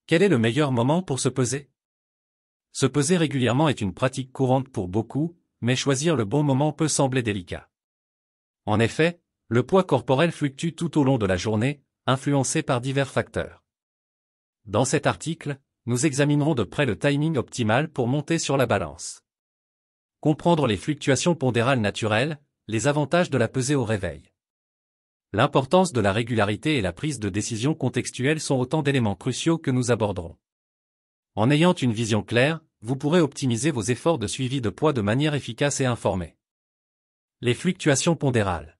Quel est le meilleur moment pour se peser? Se peser régulièrement est une pratique courante pour beaucoup, mais choisir le bon moment peut sembler délicat. En effet, le poids corporel fluctue tout au long de la journée, influencé par divers facteurs. Dans cet article, nous examinerons de près le timing optimal pour monter sur la balance. Comprendre les fluctuations pondérales naturelles, les avantages de la pesée au réveil. L'importance de la régularité et la prise de décision contextuelle sont autant d'éléments cruciaux que nous aborderons. En ayant une vision claire, vous pourrez optimiser vos efforts de suivi de poids de manière efficace et informée. Les fluctuations pondérales.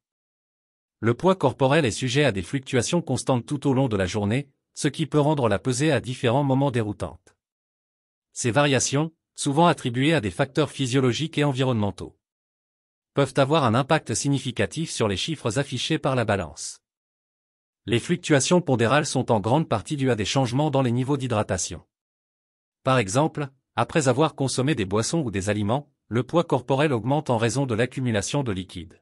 Le poids corporel est sujet à des fluctuations constantes tout au long de la journée, ce qui peut rendre la pesée à différents moments déroutante. Ces variations, souvent attribuées à des facteurs physiologiques et environnementaux, peuvent avoir un impact significatif sur les chiffres affichés par la balance. Les fluctuations pondérales sont en grande partie dues à des changements dans les niveaux d'hydratation. Par exemple, après avoir consommé des boissons ou des aliments, le poids corporel augmente en raison de l'accumulation de liquide.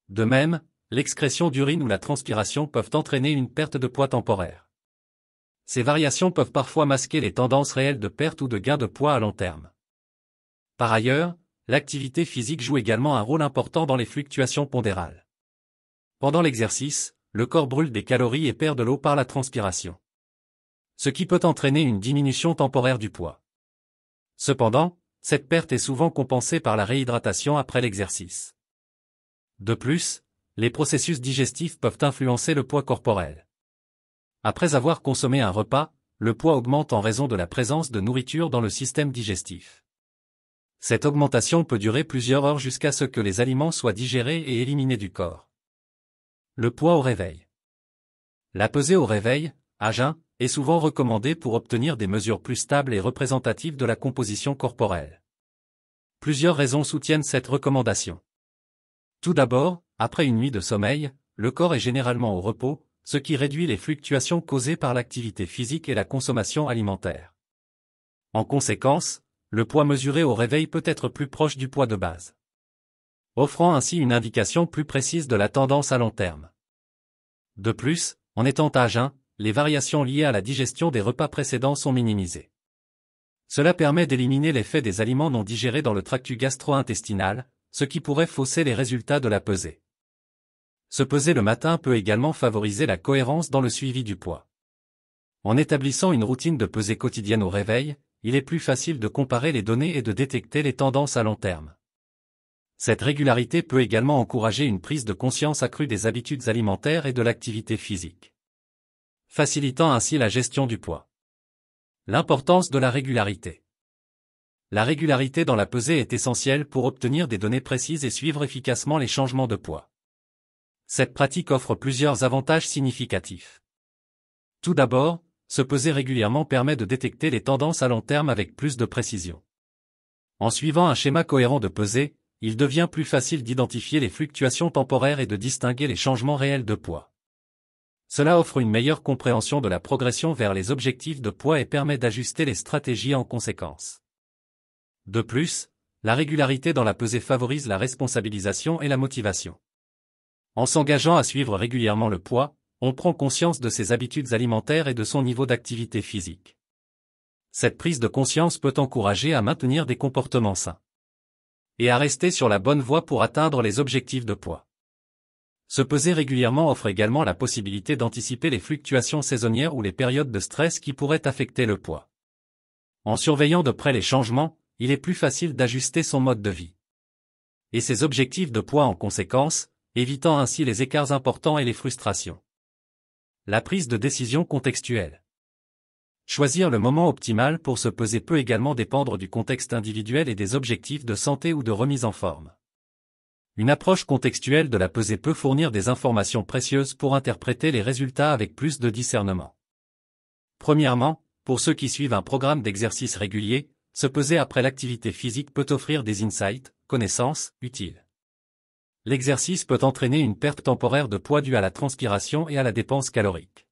De même, l'excrétion d'urine ou la transpiration peuvent entraîner une perte de poids temporaire. Ces variations peuvent parfois masquer les tendances réelles de perte ou de gain de poids à long terme. Par ailleurs, l'activité physique joue également un rôle important dans les fluctuations pondérales. Pendant l'exercice, le corps brûle des calories et perd de l'eau par la transpiration, ce qui peut entraîner une diminution temporaire du poids. Cependant, cette perte est souvent compensée par la réhydratation après l'exercice. De plus, les processus digestifs peuvent influencer le poids corporel. Après avoir consommé un repas, le poids augmente en raison de la présence de nourriture dans le système digestif. Cette augmentation peut durer plusieurs heures jusqu'à ce que les aliments soient digérés et éliminés du corps. Le poids au réveil. La pesée au réveil, à jeun, est souvent recommandée pour obtenir des mesures plus stables et représentatives de la composition corporelle. Plusieurs raisons soutiennent cette recommandation. Tout d'abord, après une nuit de sommeil, le corps est généralement au repos, ce qui réduit les fluctuations causées par l'activité physique et la consommation alimentaire. En conséquence, le poids mesuré au réveil peut être plus proche du poids de base, offrant ainsi une indication plus précise de la tendance à long terme. De plus, en étant à jeun, les variations liées à la digestion des repas précédents sont minimisées. Cela permet d'éliminer l'effet des aliments non digérés dans le tractus gastro-intestinal, ce qui pourrait fausser les résultats de la pesée. Se peser le matin peut également favoriser la cohérence dans le suivi du poids. En établissant une routine de pesée quotidienne au réveil, il est plus facile de comparer les données et de détecter les tendances à long terme. Cette régularité peut également encourager une prise de conscience accrue des habitudes alimentaires et de l'activité physique, facilitant ainsi la gestion du poids. L'importance de la régularité. La régularité dans la pesée est essentielle pour obtenir des données précises et suivre efficacement les changements de poids. Cette pratique offre plusieurs avantages significatifs. Tout d'abord, se peser régulièrement permet de détecter les tendances à long terme avec plus de précision. En suivant un schéma cohérent de pesée, il devient plus facile d'identifier les fluctuations temporaires et de distinguer les changements réels de poids. Cela offre une meilleure compréhension de la progression vers les objectifs de poids et permet d'ajuster les stratégies en conséquence. De plus, la régularité dans la pesée favorise la responsabilisation et la motivation. En s'engageant à suivre régulièrement le poids, on prend conscience de ses habitudes alimentaires et de son niveau d'activité physique. Cette prise de conscience peut encourager à maintenir des comportements sains et à rester sur la bonne voie pour atteindre les objectifs de poids. Se peser régulièrement offre également la possibilité d'anticiper les fluctuations saisonnières ou les périodes de stress qui pourraient affecter le poids. En surveillant de près les changements, il est plus facile d'ajuster son mode de vie et ses objectifs de poids en conséquence, évitant ainsi les écarts importants et les frustrations. La prise de décision contextuelle. Choisir le moment optimal pour se peser peut également dépendre du contexte individuel et des objectifs de santé ou de remise en forme. Une approche contextuelle de la pesée peut fournir des informations précieuses pour interpréter les résultats avec plus de discernement. Premièrement, pour ceux qui suivent un programme d'exercice régulier, se peser après l'activité physique peut offrir des insights, connaissances, utiles. L'exercice peut entraîner une perte temporaire de poids due à la transpiration et à la dépense calorique.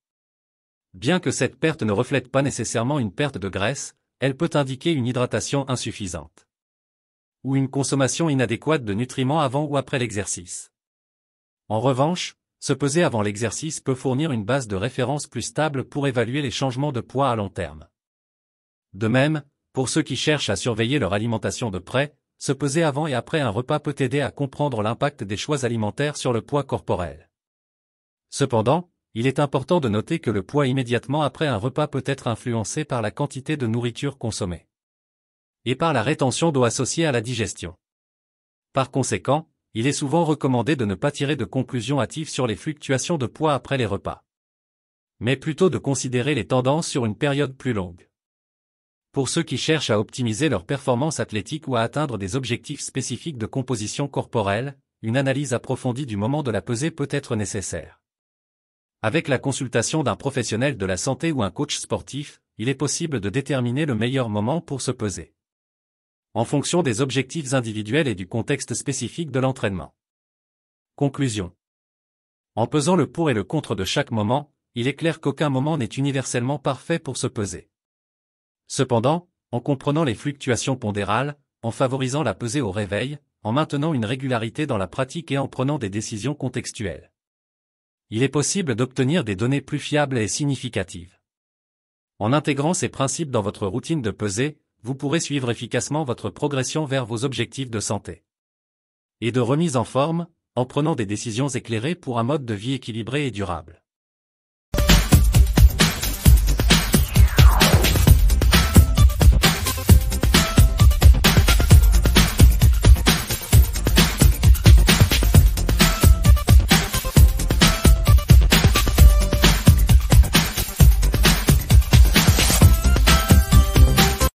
Bien que cette perte ne reflète pas nécessairement une perte de graisse, elle peut indiquer une hydratation insuffisante ou une consommation inadéquate de nutriments avant ou après l'exercice. En revanche, se peser avant l'exercice peut fournir une base de référence plus stable pour évaluer les changements de poids à long terme. De même, pour ceux qui cherchent à surveiller leur alimentation de près, se peser avant et après un repas peut aider à comprendre l'impact des choix alimentaires sur le poids corporel. Cependant, il est important de noter que le poids immédiatement après un repas peut être influencé par la quantité de nourriture consommée et par la rétention d'eau associée à la digestion. Par conséquent, il est souvent recommandé de ne pas tirer de conclusions hâtives sur les fluctuations de poids après les repas, mais plutôt de considérer les tendances sur une période plus longue. Pour ceux qui cherchent à optimiser leur performance athlétique ou à atteindre des objectifs spécifiques de composition corporelle, une analyse approfondie du moment de la pesée peut être nécessaire. Avec la consultation d'un professionnel de la santé ou un coach sportif, il est possible de déterminer le meilleur moment pour se peser, en fonction des objectifs individuels et du contexte spécifique de l'entraînement. Conclusion. En pesant le pour et le contre de chaque moment, il est clair qu'aucun moment n'est universellement parfait pour se peser. Cependant, en comprenant les fluctuations pondérales, en favorisant la pesée au réveil, en maintenant une régularité dans la pratique et en prenant des décisions contextuelles, il est possible d'obtenir des données plus fiables et significatives. En intégrant ces principes dans votre routine de pesée, vous pourrez suivre efficacement votre progression vers vos objectifs de santé et de remise en forme, en prenant des décisions éclairées pour un mode de vie équilibré et durable.